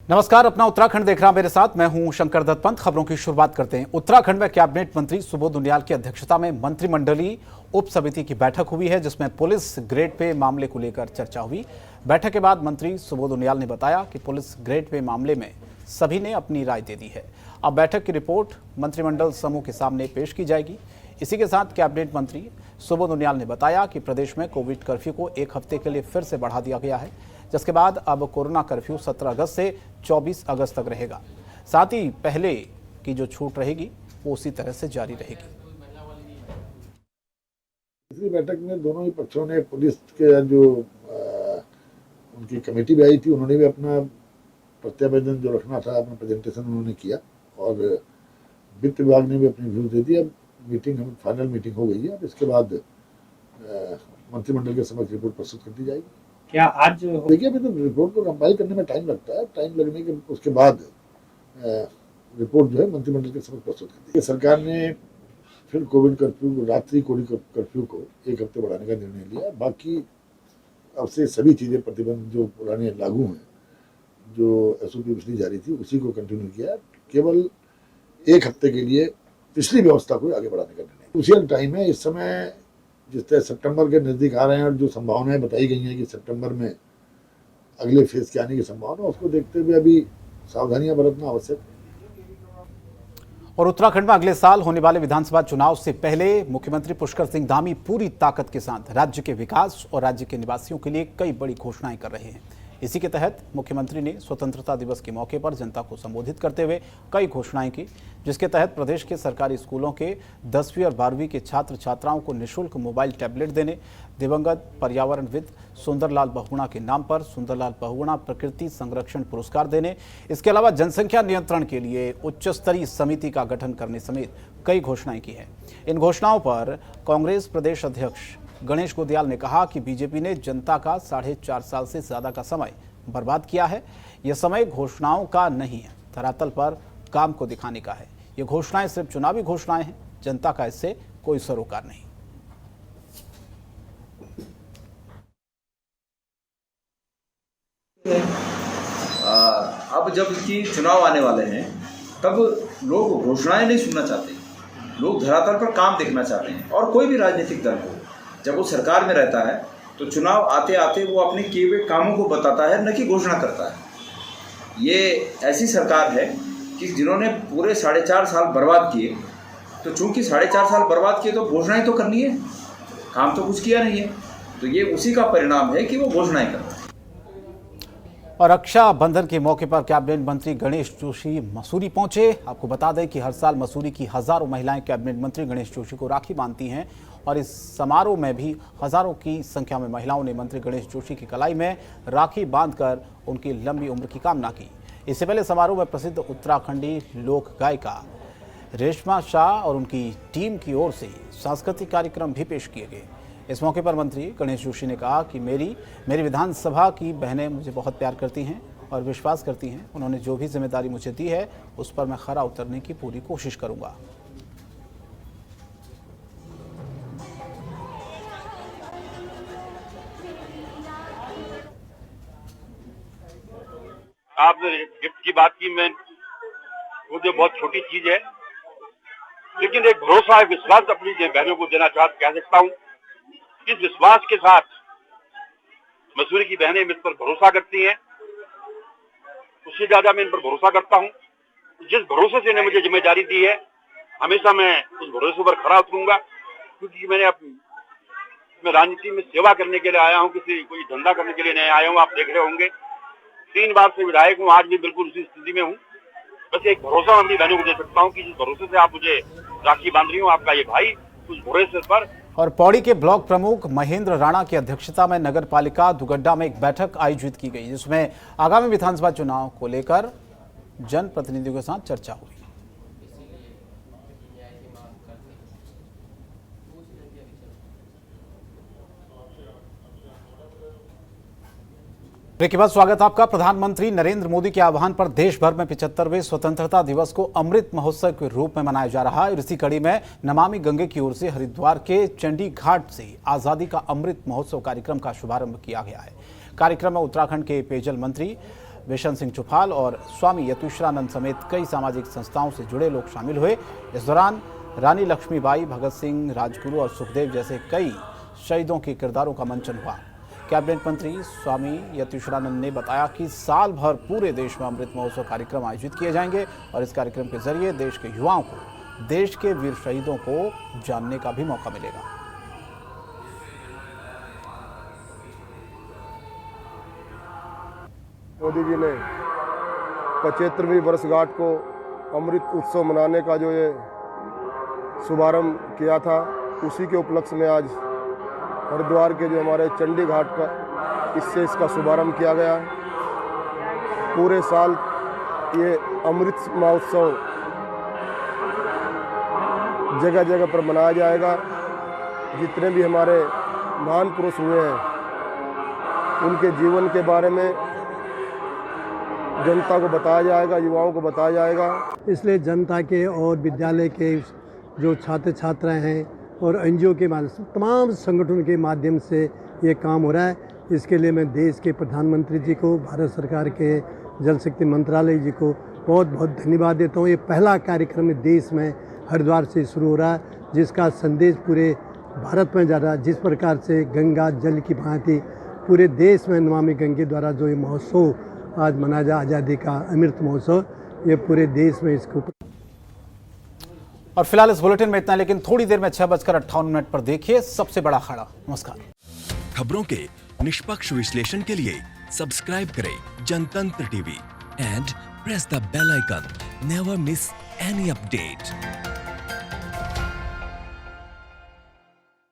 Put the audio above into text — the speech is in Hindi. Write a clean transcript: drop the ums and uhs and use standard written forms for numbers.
नमस्कार, अपना उत्तराखंड देख रहा मेरे साथ मैं हूं शंकर दत्त पंत। खबरों की शुरुआत करते हैं। उत्तराखंड में कैबिनेट मंत्री सुबोध उनियाल की अध्यक्षता में मंत्रिमंडलीय उप समिति की बैठक हुई है, जिसमें पुलिस ग्रेड पे मामले को लेकर चर्चा हुई। बैठक के बाद मंत्री सुबोध उनियाल ने बताया कि पुलिस ग्रेड पे मामले में सभी ने अपनी राय दे दी है। अब बैठक की रिपोर्ट मंत्रिमंडल समूह के सामने पेश की जाएगी। इसी के साथ कैबिनेट मंत्री सुबोध उनियाल ने बताया कि प्रदेश में कोविड कर्फ्यू को 1 हफ्ते के लिए फिर से बढ़ा दिया गया है, जिसके बाद अब कोरोना कर्फ्यू 17 अगस्त से 24 अगस्त तक रहेगा। साथ ही पहले की जो छूट रहेगी वो उसी तरह से जारी रहेगी। इसी बैठक में दोनों ही पक्षों ने, पुलिस के जो उनकी कमेटी भी आई थी, उन्होंने भी अपना प्रत्यावेदन जो रखना था, अपना प्रेजेंटेशन उन्होंने किया, और वित्त विभाग ने भी अपनी व्यू दे दी। अब मीटिंग, हम फाइनल मीटिंग हो गई है। अब इसके बाद मंत्रिमंडल के समक्ष रिपोर्ट प्रस्तुत कर दी जाएगी। क्या आज देखिए, अभी तो रिपोर्ट को कंपाइल करने में टाइम लगता है। टाइम लगने के उसके बाद रिपोर्ट जो है मंत्रिमंडल के समक्ष प्रस्तुत कर दी। सरकार ने फिर कोविड कर्फ्यू, रात्रि कोविड कर्फ्यू को 1 हफ्ते बढ़ाने का निर्णय लिया। बाकी अब से सभी चीज़ें, प्रतिबंध जो पुराने लागू हैं, जो SOP पिछली जारी थी, उसी को कंटिन्यू किया। केवल 1 हफ्ते के लिए पिछली व्यवस्था को आगे बढ़ाने का निर्णय। क्रूशियल टाइम है इस समय। जिस तरह सितंबर के नज़दीक आ रहे हैं और जो संभावनाएं बताई गई हैं कि सितंबर में अगले फेज के आने की संभावना, उसको देखते हुए अभी सावधानियां बरतना आवश्यक है। और उत्तराखंड में अगले साल होने वाले विधानसभा चुनाव से पहले मुख्यमंत्री पुष्कर सिंह धामी पूरी ताकत के साथ राज्य के विकास और राज्य के निवासियों के लिए कई बड़ी घोषणाएं कर रहे हैं। इसी के तहत मुख्यमंत्री ने स्वतंत्रता दिवस के मौके पर जनता को संबोधित करते हुए कई घोषणाएं की, जिसके तहत प्रदेश के सरकारी स्कूलों के 10वीं और 12वीं के छात्र छात्राओं को निःशुल्क मोबाइल टैबलेट देने, दिवंगत पर्यावरणविद सुंदरलाल बहुगुणा के नाम पर सुंदरलाल बहुगुणा प्रकृति संरक्षण पुरस्कार देने, इसके अलावा जनसंख्या नियंत्रण के लिए उच्च स्तरीय समिति का गठन करने समेत कई घोषणाएं की हैं। इन घोषणाओं पर कांग्रेस प्रदेश अध्यक्ष गणेश गोदियाल ने कहा कि बीजेपी ने जनता का 4.5 साल से ज्यादा का समय बर्बाद किया है। यह समय घोषणाओं का नहीं है, धरातल पर काम को दिखाने का है। ये घोषणाएं सिर्फ चुनावी घोषणाएं हैं, जनता का इससे कोई सरोकार नहीं। अब जब कि चुनाव आने वाले हैं, तब लोग घोषणाएं नहीं सुनना चाहते, लोग धरातल पर काम देखना चाहते हैं। और कोई भी राजनीतिक दल हो, जब वो सरकार में रहता है तो चुनाव आते आते वो अपने किए हुए कामों को बताता है, न कि घोषणा करता है। ये ऐसी सरकार है कि जिन्होंने पूरे 4.5 साल बर्बाद किए, तो चूंकि 4.5 साल बर्बाद किए तो घोषणाएं तो करनी है, काम तो कुछ किया नहीं है। तो ये उसी का परिणाम है कि वो घोषणाएं करता है। और रक्षाबंधन के मौके पर कैबिनेट मंत्री गणेश जोशी मसूरी पहुंचे। आपको बता दें कि हर साल मसूरी की हजारों महिलाएं कैबिनेट मंत्री गणेश जोशी को राखी बांधती हैं, और इस समारोह में भी हजारों की संख्या में महिलाओं ने मंत्री गणेश जोशी की कलाई में राखी बांधकर उनकी लंबी उम्र की कामना की। इससे पहले समारोह में प्रसिद्ध उत्तराखंडी लोक गायिका रेशमा शाह और उनकी टीम की ओर से सांस्कृतिक कार्यक्रम भी पेश किए गए। इस मौके पर मंत्री गणेश जोशी ने कहा कि मेरी विधानसभा की बहनें मुझे बहुत प्यार करती हैं और विश्वास करती हैं। उन्होंने जो भी जिम्मेदारी मुझे दी है उस पर मैं खरा उतरने की पूरी कोशिश करूंगा। आपने गिफ्ट की बात की, मैं वो जो बहुत छोटी चीज है, लेकिन एक भरोसा, एक विश्वास अपनी बहनों को देना कह सकता हूँ। इस विश्वास के साथ मसूरी की बहनें मुझ पर भरोसा करती हैं, उससे ज्यादा मैं इन पर भरोसा करता हूँ। जिस भरोसे से इन्हें मुझे जिम्मेदारी दी है, हमेशा मैं उस भरोसे पर खरा उतरूंगा, क्योंकि मैं राजनीति में सेवा करने के लिए आया हूँ, कोई धंधा करने के लिए नहीं आया हूँ। आप देख रहे होंगे 3 बार से विधायक हूँ, आज भी बिल्कुल उसी स्थिति में हूँ। बस एक भरोसा मैं अपनी बहनों को दे सकता हूँ कि जिस भरोसे से आप मुझे राखी बांध रही हो, आपका ये भाई उस भरोसे पर। और पौड़ी के ब्लॉक प्रमुख महेंद्र राणा की अध्यक्षता में नगर पालिका दुगड्डा में एक बैठक आयोजित की गई, जिसमें आगामी विधानसभा चुनाव को लेकर जनप्रतिनिधियों के साथ चर्चा हुई। ब्रेक के बाद स्वागत आपका। प्रधानमंत्री नरेंद्र मोदी के आह्वान पर देश भर में 75वें स्वतंत्रता दिवस को अमृत महोत्सव के रूप में मनाया जा रहा है। और इसी कड़ी में नमामि गंगे की ओर से हरिद्वार के चंडी घाट से आजादी का अमृत महोत्सव कार्यक्रम का शुभारंभ किया गया है। कार्यक्रम में उत्तराखंड के पेयजल मंत्री बिशन सिंह चुफाल और स्वामी यतीश्वरानंद समेत कई सामाजिक संस्थाओं से जुड़े लोग शामिल हुए। इस दौरान रानी लक्ष्मीबाई, भगत सिंह, राजगुरु और सुखदेव जैसे कई शहीदों के किरदारों का मंचन हुआ। कैबिनेट मंत्री स्वामी यतीश्वरानंद ने बताया कि साल भर पूरे देश में अमृत महोत्सव कार्यक्रम आयोजित किए जाएंगे और इस कार्यक्रम के जरिए देश के युवाओं को देश के वीर शहीदों को जानने का भी मौका मिलेगा। मोदी जी ने 75वीं वर्षगांठ को अमृत उत्सव मनाने का जो ये शुभारंभ किया था, उसी के उपलक्ष्य में आज हरिद्वार के जो हमारे चंडी घाट का इससे इसका शुभारंभ किया गया। पूरे साल ये अमृत महोत्सव जगह जगह पर मनाया जाएगा। जितने भी हमारे महान पुरुष हुए हैं, उनके जीवन के बारे में जनता को बताया जाएगा, युवाओं को बताया जाएगा। इसलिए जनता के और विद्यालय के जो छात्र छात्राएं हैं और एनजीओ के माध्यम से, तमाम संगठनों के माध्यम से ये काम हो रहा है। इसके लिए मैं देश के प्रधानमंत्री जी को, भारत सरकार के जल शक्ति मंत्रालय जी को बहुत बहुत धन्यवाद देता हूँ। ये पहला कार्यक्रम देश में हरिद्वार से शुरू हो रहा है, जिसका संदेश पूरे भारत में जा रहा है। जिस प्रकार से गंगा जल की भांति पूरे देश में नमामि गंगे द्वारा जो ये महोत्सव आज मनाया जा, आज़ादी का अमृत महोत्सव, ये पूरे देश में इसको। और फिलहाल इस बुलेटिन में इतना, लेकिन थोड़ी देर में 6:58 पर देखिए सबसे बड़ा अखाड़ा। नमस्कार। खबरों के निष्पक्ष विश्लेषण के लिए सब्सक्राइब करें Janatantra TV and press the bell icon. Never miss any update.